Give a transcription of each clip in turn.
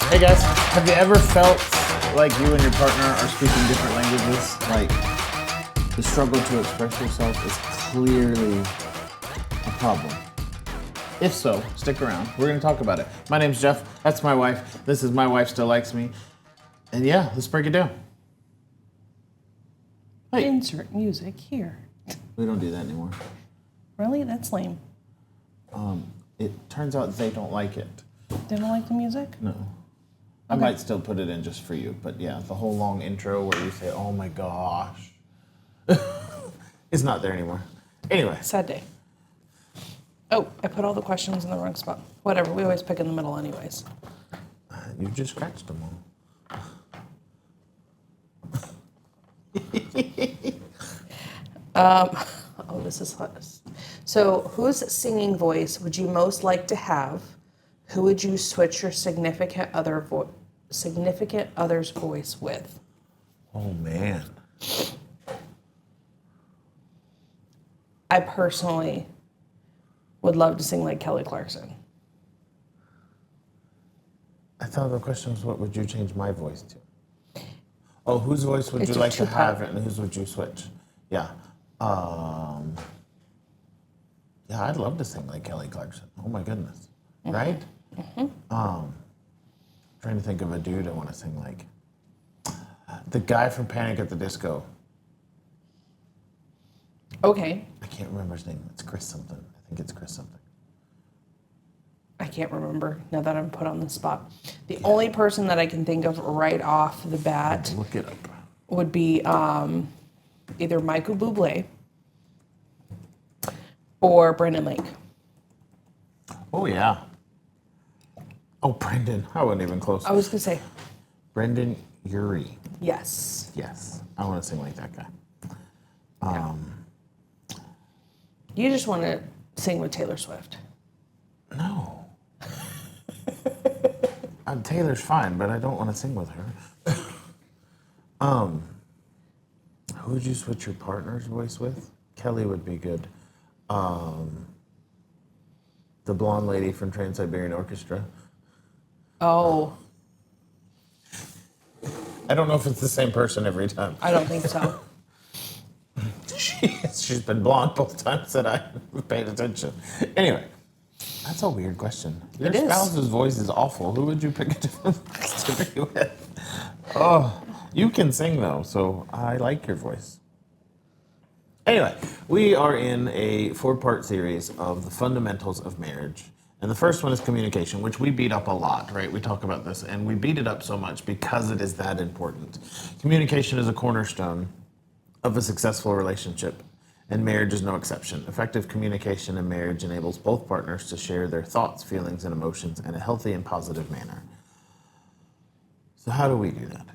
Hey guys, have you ever felt like you and your partner are speaking different languages? Like the struggle to express yourself is clearly a problem. If so, stick around. We're going to talk about it. My name's Jeff. That's my wife. This is My Wife Still Likes Me. And yeah, let's break it down. Hey. Insert music here. We don't do that anymore. Really? That's lame. It turns out they don't like it. They don't like the music? No. I might still put it in just for you, but yeah, the whole long intro where you say, oh my gosh, is not there anymore. Anyway. Sad day. Oh, I put all the questions in the wrong spot. Whatever, we always pick in the middle anyways. You just scratched them all. Oh, this is hot. So, whose singing voice would you most like to have? Who would you switch your significant other's voice with? Oh man. I personally would love to sing like Kelly Clarkson. I thought the question was, what would you change my voice to? Oh, whose voice would It's you a like to two-part. have and whose would you switch? Yeah. Yeah, I'd love to sing like Kelly Clarkson. Oh my goodness. Mm-hmm. Right? Mm-hmm. Trying to think of a dude I want to sing like. The guy from Panic at the Disco. Okay. I can't remember his name. It's Chris something. I think it's Chris something. I can't remember now that I'm put on the spot. The only person that I can think of right off the bat Look it up. would be either Michael Bublé or Brendan Lake. Oh yeah. Oh, Brendan. I wasn't even close. I was gonna say Brendan Urie. yes. Yes. I want to sing like that guy. You just want to sing with Taylor Swift. No. Taylor's fine, but I don't want to sing with her. Who would you switch your partner's voice with? Kelly would be good. The blonde lady from Trans-Siberian Orchestra. Oh, I don't know if it's the same person every time. I don't think so. She's been blonde both times that I've paid attention. Anyway, that's a weird question. Your It is. spouse's voice is awful. Who would you pick to be with? Oh, you can sing though, so I like your voice. Anyway, we are in a 4-part series of the fundamentals of marriage. And the first one is communication, which we beat up a lot, right? We talk about this, and we beat it up so much because it is that important. Communication is a cornerstone of a successful relationship, and marriage is no exception. Effective communication in marriage enables both partners to share their thoughts, feelings, and emotions in a healthy and positive manner. So how do we do that?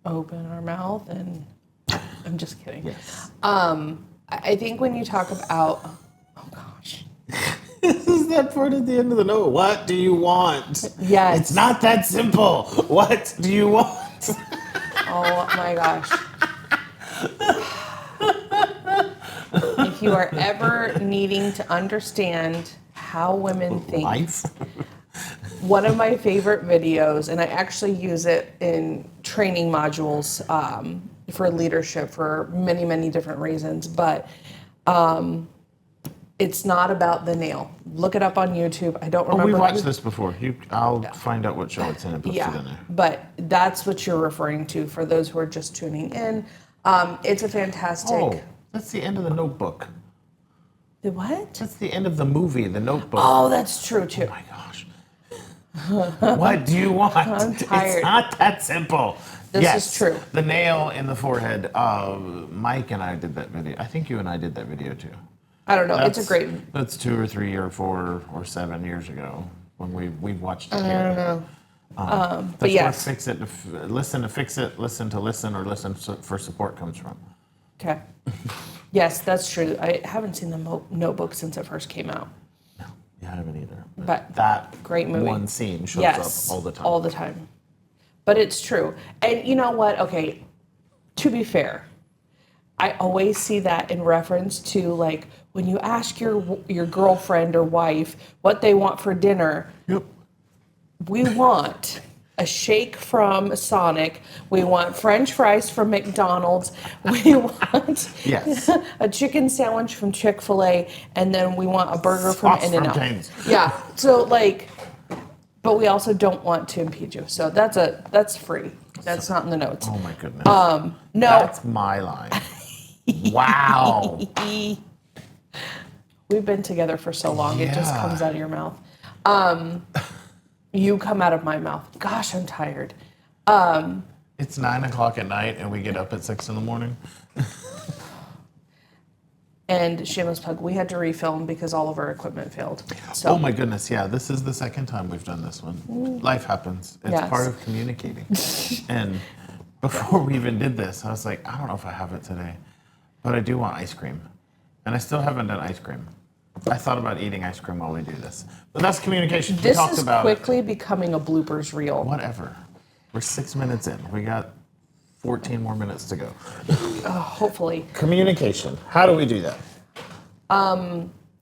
Open our mouth and I'm just kidding. Yes. I think when you talk about, oh gosh. This is that part at the end of the note. What do you want? Yes. It's not that simple. What do you want? Oh my gosh. If you are ever needing to understand how women think, Life? one of my favorite videos, and I actually use it in training modules for leadership for many, many different reasons, but it's not about the nail. Look it up on YouTube. I don't remember. Oh, we watched this before. I'll find out what show it's in and put it in there. But that's what you're referring to for those who are just tuning in. It's a fantastic. Oh, that's the end of the Notebook. The what? That's the end of the movie, The Notebook. Oh, that's true too. Oh my gosh. What do you want? I'm tired. It's not that simple. This is true. The nail in the forehead. Mike and I did that video. I think you and I did that video too. I don't know. It's a great. That's 2 or 3 or 4 or 7 years ago when we watched it here. I don't know. That's But yes. where listen to fix it, listen to listen, or listen for support comes from. Okay. Yes, that's true. I haven't seen the Notebook since it first came out. No, you haven't either. But that great movie. one scene shows Yes, up all the time. all the time. But it's true. And you know what? Okay, to be fair, I always see that in reference to like when you ask your girlfriend or wife what they want for dinner. Yep. we want a shake from Sonic. We want French fries from McDonald's. We want Yes. a chicken sandwich from Chick-fil-A, and then we want a burger from Sauce from In-N-Out. Cane's. Yeah. So like, but we also don't want to impede you. So that's free. That's not in the notes. Oh my goodness. No. That's my line. Wow. We've been together for so long, it just Yeah. comes out of your mouth. You come out of my mouth. Gosh, I'm tired. It's 9:00 at night and we get up at 6 in the morning. And shameless plug, we had to refilm because all of our equipment failed. So Oh my goodness, yeah, this is the second time we've done this one. Life happens. It's Yes. part of communicating. And before we even did this, I was like, I don't know if I have it today, but I do want ice cream. And I still haven't done ice cream. I thought about eating ice cream while we do this. But that's communication. We this talked is about quickly becoming a bloopers reel. whatever. We're 6 minutes in. We got 14 more minutes to go. Hopefully. Communication. How do we do that?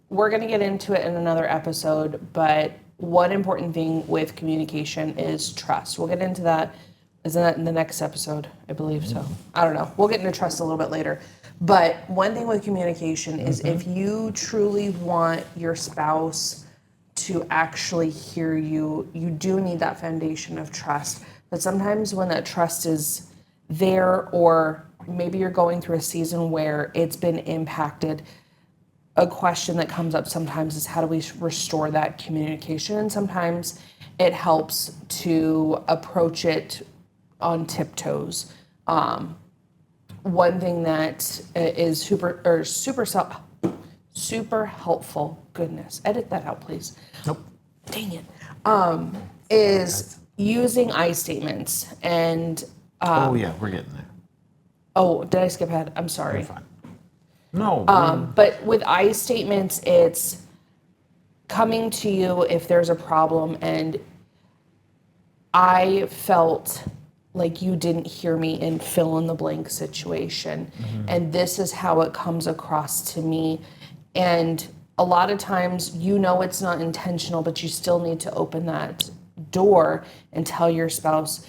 We're going to get into it in another episode, but one important thing with communication is trust. We'll get into that. Isn't that in the next episode? I believe so. I don't know. We'll get into trust a little bit later. But one thing with communication is if you truly want your spouse to actually hear you, you do need that foundation of trust. But sometimes when that trust is there, or maybe you're going through a season where it's been impacted, a question that comes up sometimes is how do we restore that communication? And sometimes it helps to approach it on tiptoes. One thing that is super helpful. Goodness, edit that out, please. Nope. Dang it. Is using I statements and. Oh yeah, we're getting there. Oh, did I skip ahead? I'm sorry. You're fine. No. But with I statements, it's coming to you if there's a problem, and I felt like you didn't hear me in fill in the blank situation. And this is how it comes across to me. And a lot of times, it's not intentional, but you still need to open that door and tell your spouse,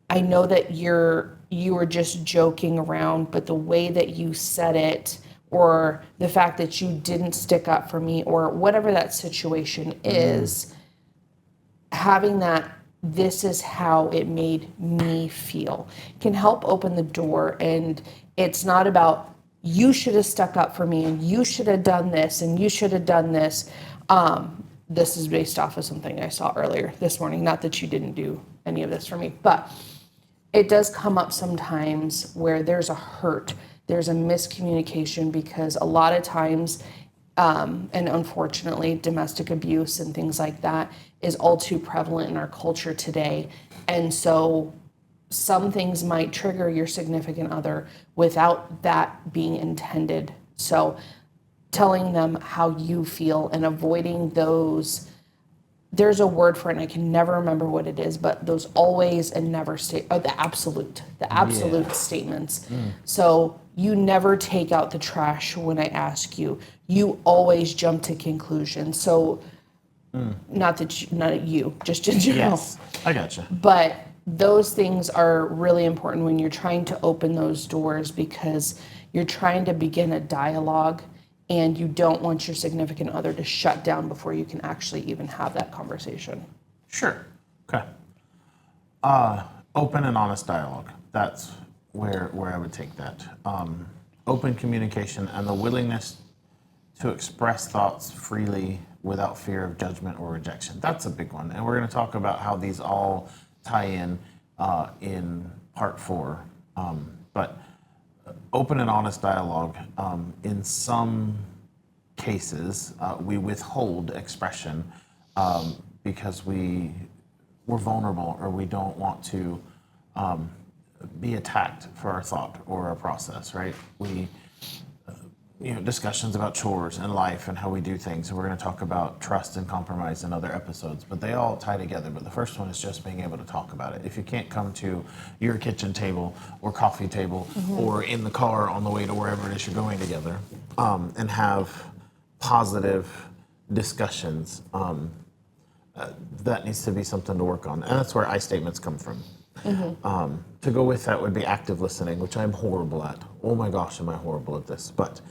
I know that you were just joking around, but the way that you said it, or the fact that you didn't stick up for me, or whatever that situation is, having that, this is how it made me feel, can help open the door. And it's not about, you should have stuck up for me, and you should have done this, and you should have done this. This is based off of something I saw earlier this morning. Not that you didn't do any of this for me, but it does come up sometimes where there's a hurt, there's a miscommunication, because a lot of times, and unfortunately, domestic abuse and things like that is all too prevalent in our culture today. And so some things might trigger your significant other without that being intended. So telling them how you feel and avoiding those, there's a word for it and I can never remember what it is, but those always and never the absolute statements. So you never take out the trash when I ask you. You always jump to conclusions. So not you, just in general. Yes, I gotcha. But those things are really important when you're trying to open those doors, because you're trying to begin a dialogue and you don't want your significant other to shut down before you can actually even have that conversation. Sure. Okay. Open and honest dialogue. That's where I would take that. Open communication and the willingness to express thoughts freely without fear of judgment or rejection. That's a big one. And we're going to talk about how these all tie in part 4. But open and honest dialogue, in some cases, we withhold expression because we're vulnerable, or we don't want to be attacked for our thought or our process, right? We discussions about chores and life and how we do things. And we're going to talk about trust and compromise in other episodes, but they all tie together. But the first one is just being able to talk about it. If you can't come to your kitchen table or coffee table or in the car on the way to wherever it is you're going together, and have positive discussions, that needs to be something to work on. And that's where I statements come from. To go with that would be active listening, which I'm horrible at. Oh my gosh, am I horrible at this. But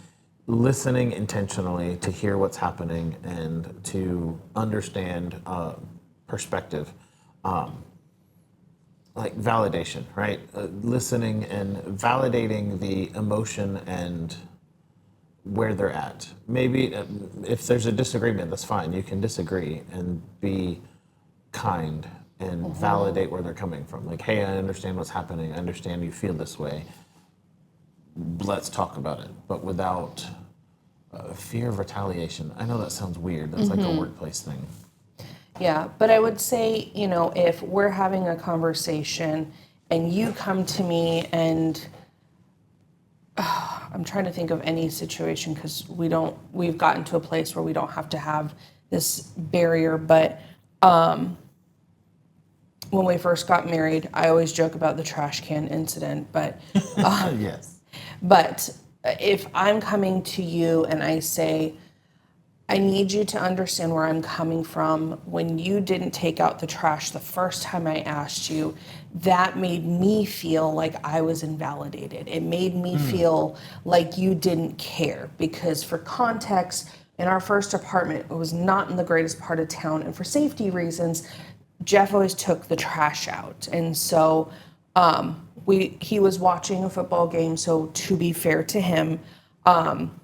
listening intentionally to hear what's happening and to understand perspective. Like validation, right? Listening and validating the emotion and where they're at. Maybe if there's a disagreement, that's fine. You can disagree and be kind and validate where they're coming from. Like, hey, I understand what's happening. I understand you feel this way. Let's talk about it, but without fear of retaliation. I know that sounds weird. That's like a workplace thing. Yeah, but I would say, if we're having a conversation and you come to me and I'm trying to think of any situation because we've gotten to a place where we don't have to have this barrier, but when we first got married, I always joke about the trash can incident, but Yes. but if I'm coming to you and I say, I need you to understand where I'm coming from. When you didn't take out the trash the first time I asked you, that made me feel like I was invalidated. It made me feel like you didn't care because for context, in our first apartment, it was not in the greatest part of town. And for safety reasons, Jeff always took the trash out. And so he was watching a football game. So to be fair to him,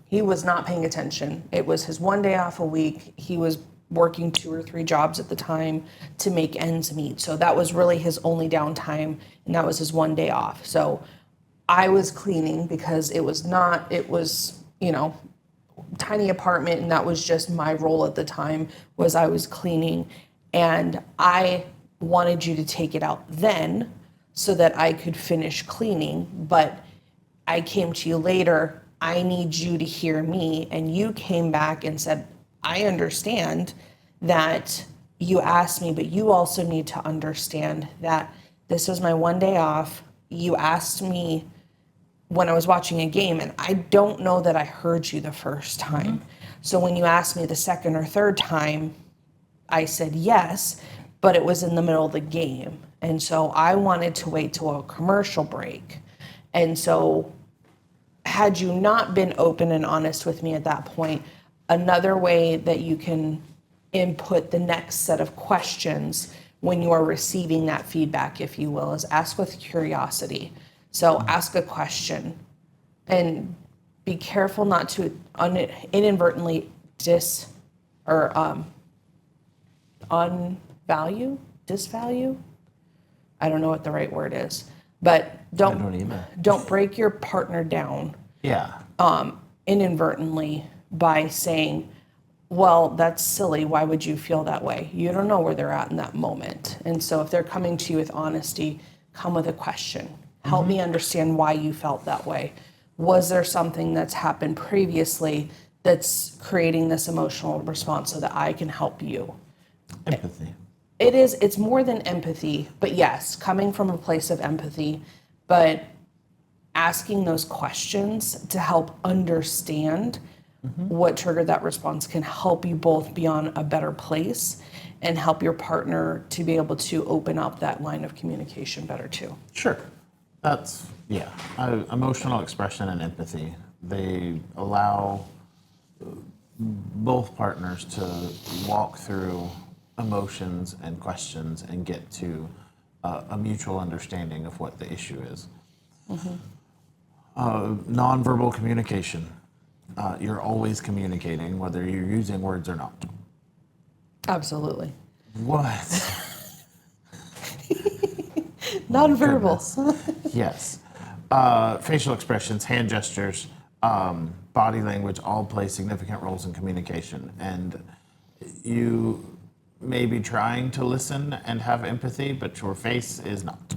he was not paying attention. It was his one day off a week. He was working 2 or 3 jobs at the time to make ends meet. So that was really his only downtime, and that was his one day off. So I was cleaning because it was, tiny apartment, and that was just my role at the time was I was cleaning. And I wanted you to take it out then so that I could finish cleaning, but I came to you later, I need you to hear me. And you came back and said, I understand that you asked me, but you also need to understand that this was my one day off. You asked me when I was watching a game, and I don't know that I heard you the first time. So when you asked me the second or third time, I said yes, but it was in the middle of the game. And so I wanted to wait till a commercial break. And so had you not been open and honest with me at that point, another way that you can input the next set of questions when you are receiving that feedback, if you will, is ask with curiosity. So ask a question and be careful not to inadvertently disvalue. I don't know what the right word is, but don't break your partner down. Yeah. Inadvertently by saying, well, that's silly. Why would you feel that way? You don't know where they're at in that moment. And so if they're coming to you with honesty, come with a question. Help me understand why you felt that way. Was there something that's happened previously that's creating this emotional response so that I can help you? Empathy. It's more than empathy, but yes, coming from a place of empathy, but asking those questions to help understand what triggered that response can help you both be on a better place and help your partner to be able to open up that line of communication better too. Sure. That's, yeah. Emotional expression and empathy, they allow both partners to walk through emotions and questions and get to a mutual understanding of what the issue is. Nonverbal communication. You're always communicating, whether you're using words or not. Absolutely. What? Nonverbal. Yes. Facial expressions, hand gestures, body language all play significant roles in communication. And you may be trying to listen and have empathy, but your face is not.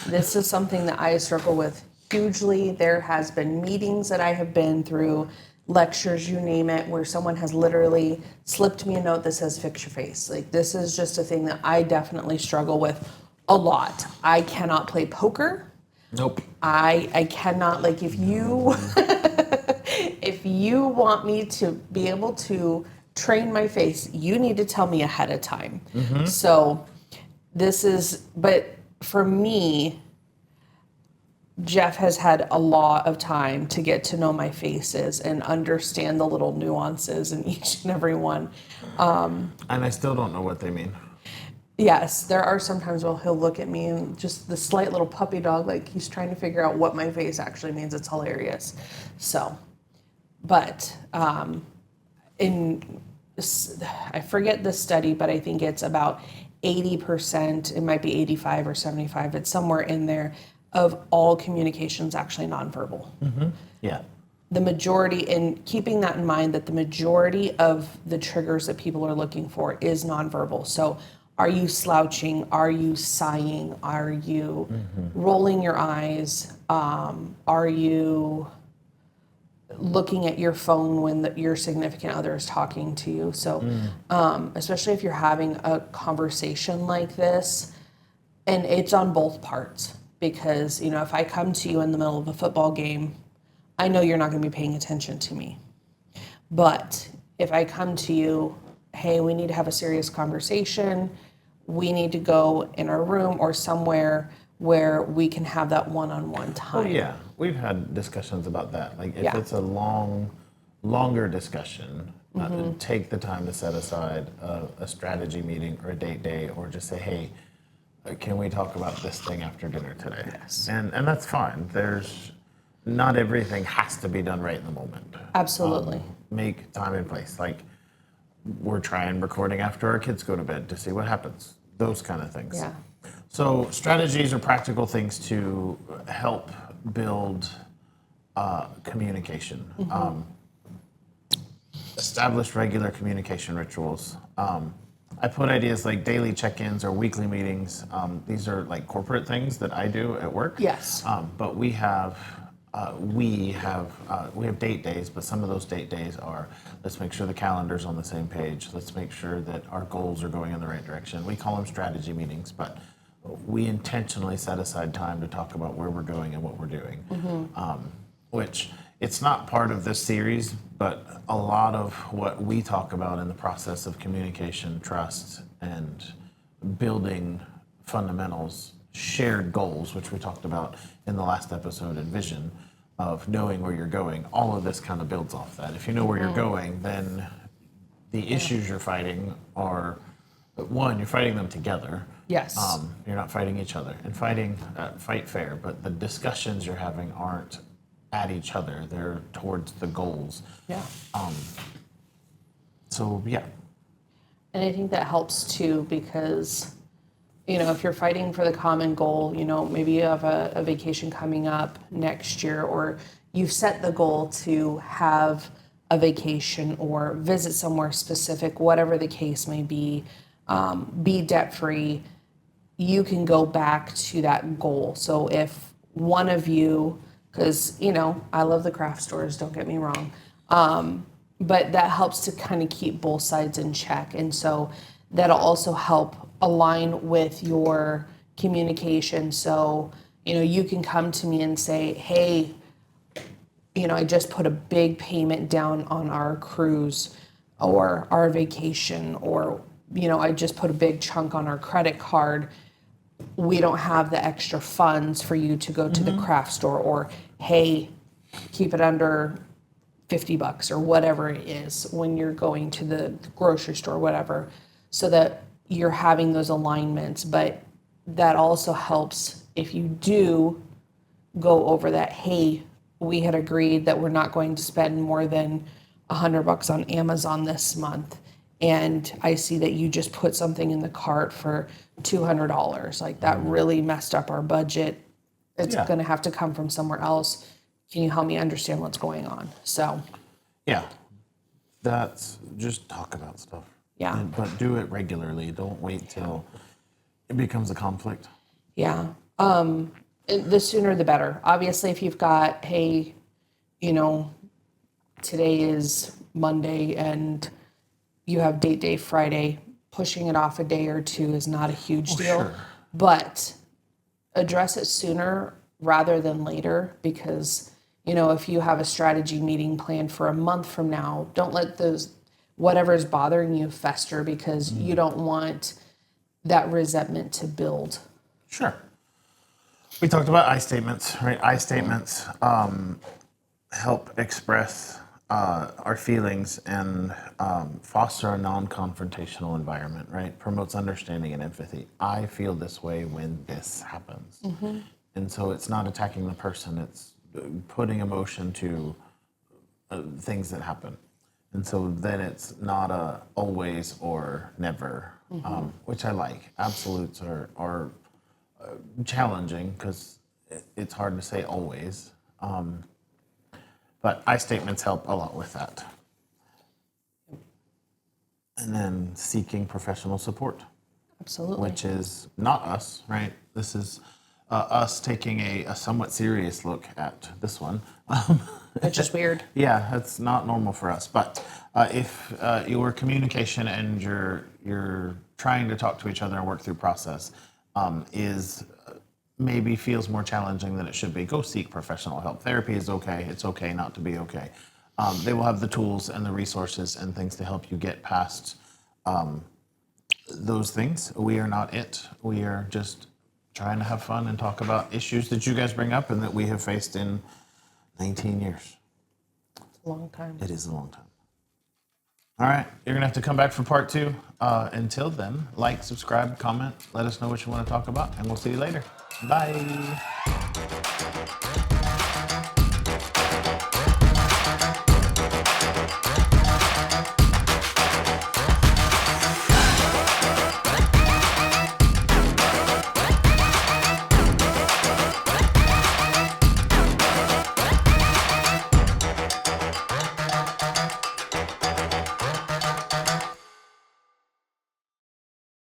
This is something that I struggle with hugely. There has been meetings that I have been through, lectures, you name it, where someone has literally slipped me a note that says fix your face. Like, this is just a thing that I definitely struggle with a lot. I cannot play poker. Nope. I cannot, like, if you if you want me to be able to train my face. You need to tell me ahead of time. So but for me, Jeff has had a lot of time to get to know my faces and understand the little nuances in each and every one. And I still don't know what they mean. Yes, there are sometimes where he'll look at me and just the slight little puppy dog, like he's trying to figure out what my face actually means. It's hilarious. So, but I forget the study, but I think it's about 80%, it might be 85 or 75, it's somewhere in there, of all communications actually nonverbal. Yeah. The majority, and keeping that in mind, that the majority of the triggers that people are looking for is nonverbal. So are you slouching? Are you sighing? Are you rolling your eyes? Are you looking at your phone when your significant other is talking to you? So especially if you're having a conversation like this, and it's on both parts, because, if I come to you in the middle of a football game, I know you're not going to be paying attention to me. But if I come to you, hey, we need to have a serious conversation, we need to go in our room or somewhere where we can have that one-on-one time. Oh, yeah. We've had discussions about that. Like, if Yeah. it's a longer discussion, take the time to set aside a strategy meeting or a date day, or just say, hey, can we talk about this thing after dinner today? Yes. And that's fine. Not everything has to be done right in the moment. Absolutely. Make time and place. Like, we're trying recording after our kids go to bed to see what happens. Those kind of things. Yeah. So strategies are practical things to help build communication. Establish regular communication rituals. I put ideas like daily check-ins or weekly meetings. These are like corporate things that I do at work. Yes. But we have date days, but some of those date days are, let's make sure the calendar's on the same page. Let's make sure that our goals are going in the right direction. We call them strategy meetings, but we intentionally set aside time to talk about where we're going and what we're doing. Which it's not part of this series, but a lot of what we talk about in the process of communication, trust, and building fundamentals, shared goals, which we talked about in the last episode, and vision of knowing where you're going. All of this kind of builds off that. If you know where you're going, then the issues you're fighting are, one, you're fighting them together. Yes. You're not fighting each other. And fight fair, but the discussions you're having aren't at each other. They're towards the goals. Yeah. So, yeah. And I think that helps too, because, if you're fighting for the common goal, maybe you have a vacation coming up next year, or you've set the goal to have a vacation or visit somewhere specific, whatever the case may be debt-free, you can go back to that goal. So if one of you, because, I love the craft stores, don't get me wrong, but that helps to kind of keep both sides in check. And so that'll also help align with your communication. So, you can come to me and say, hey, I just put a big payment down on our cruise or our vacation, or, I just put a big chunk on our credit card. We don't have the extra funds for you to go to the craft store, or, hey, keep it under $50 or whatever it is when you're going to the grocery store, whatever, so that you're having those alignments. But that also helps if you do go over that, hey, we had agreed that we're not going to spend more than $100 on Amazon this month, and I see that you just put something in the cart for $200. Like, that really messed up our budget. It's going to have to come from somewhere else. Can you help me understand what's going on? So, Yeah. That's just talk about stuff. Yeah. But do it regularly. Don't wait till it becomes a conflict. Yeah. The sooner the better. Obviously, if you've got, hey, today is Monday and you have date day Friday, pushing it off a day or two is not a huge deal. Sure. But address it sooner rather than later, because, if you have a strategy meeting planned for a month from now, don't let those, whatever's bothering you fester because you don't want that resentment to build. Sure. We talked about I statements, right? I statements help express our feelings and foster a non-confrontational environment, right? Promotes understanding and empathy. I feel this way when this happens. And so it's not attacking the person, it's putting emotion to things that happen. And so then it's not a always or never, which I like. Absolutes are challenging because it's hard to say always. But I statements help a lot with that. And then seeking professional support, Absolutely. which is not us, right? This is us taking a somewhat serious look at this one. Which is weird. Yeah, that's not normal for us. But if your communication and you're trying to talk to each other and work through process is maybe feels more challenging than it should be, go seek professional help. Therapy is okay. It's okay not to be okay. They will have the tools and the resources and things to help you get past those things. We are not it. We are just trying to have fun and talk about issues that you guys bring up and that we have faced in 19 years. It's a long time. It is a long time. All right, you're gonna have to come back for part 2. Until then, like, subscribe, comment, let us know what you want to talk about, and we'll see you later. Bye.